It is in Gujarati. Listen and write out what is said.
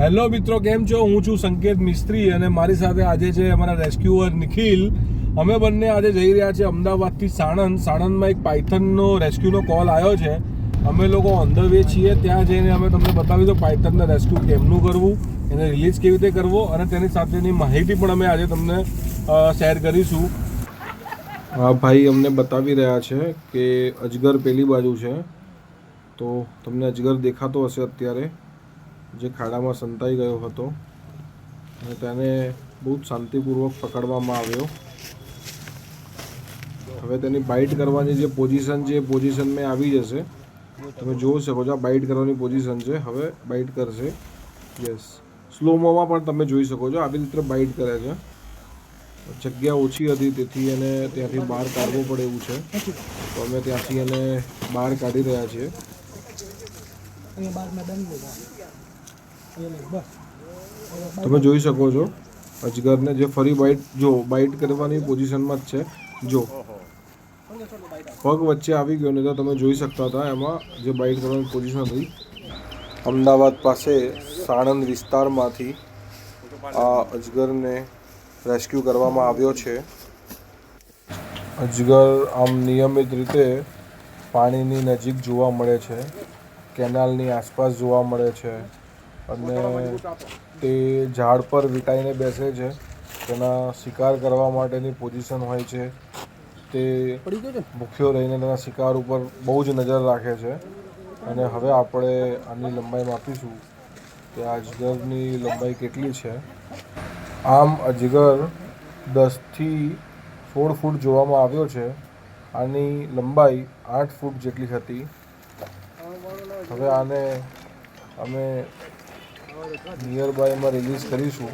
હેલો મિત્રો, કેમ છો? હું છું સંકેત મિસ્ત્રી અને મારી સાથે આજે છે અમારા રેસ્ક્યુઅર નિખિલ. અમે બંને આજે જઈ રહ્યા છીએ અમદાવાદથી સાણંદ. સાણંદમાં એક પાયથનનો રેસ્ક્યુનો કોલ આવ્યો છે. અમે લોકો ઓન ધ વે છીએ. ત્યાં જઈને અમે તમને બતાવીશું પાયથનના રેસ્ક્યુ કેમનું કરવું, એને રિલીઝ કેવી રીતે કરવો અને તેની સાથેની માહિતી પણ અમે આજે તમને શેર કરીશું. હા ભાઈ અમને બતાવી રહ્યા છે કે અજગર પેલી બાજુ છે, તો તમને અજગર દેખાતો હશે અત્યારે, જે ખાડામાં સંતાઈ ગયો હતો અને તેને બહુ જ શાંતિપૂર્વક પકડવામાં આવ્યો. હવે તેની બાઇટ કરવાની જે પોઝિશન છે એ પોઝિશનમાં આવી જશે. તમે જોઈ શકો છો, આ બાઇટ કરવાની પોઝિશન છે. હવે બાઇટ કરશે. યસ, સ્લોમોમાં પણ તમે જોઈ શકો છો આવી રીતે બાઇટ કરે છે. જગ્યા ઓછી હતી તેથી એને ત્યાંથી બહાર કાઢવો પડે એવું છે, તો અમે ત્યાંથી એને બહાર કાઢી રહ્યા છીએ. તમે જોઈ શકો છો અજગરને, જે ફરી બાઇટ કરવાની પોઝિશનમાં જ છે. જો પગ વચ્ચે આવી ગયો ને, તો તમે જોઈ શકતા હતા એમાં જે બાઇટ કરવાની પોઝિશન હતી. અમદાવાદ પાસે સાણંદ વિસ્તારમાંથી આ અજગરને રેસ્ક્યુ કરવામાં આવ્યો છે. અજગર આમ નિયમિત રીતે પાણીની નજીક જોવા મળે છે, કેનાલની આસપાસ જોવા મળે છે અને તે ઝાડ પર વીંટાઈને બેસે છે. તેના શિકાર કરવા માટેની પોઝિશન હોય છે. તે ભૂખ્યો રહીને તેના શિકાર ઉપર બહુ જ નજર રાખે છે. અને હવે આપણે આની લંબાઈ માપીશું કે આ અજગરની લંબાઈ કેટલી છે. આમ અજગર 10થી 16 ફૂટ જોવામાં આવ્યો છે. આની લંબાઈ 8 ફૂટ જેટલી હતી. હવે આને અમે નિયર બાયમાં રિલીઝ કરીશું.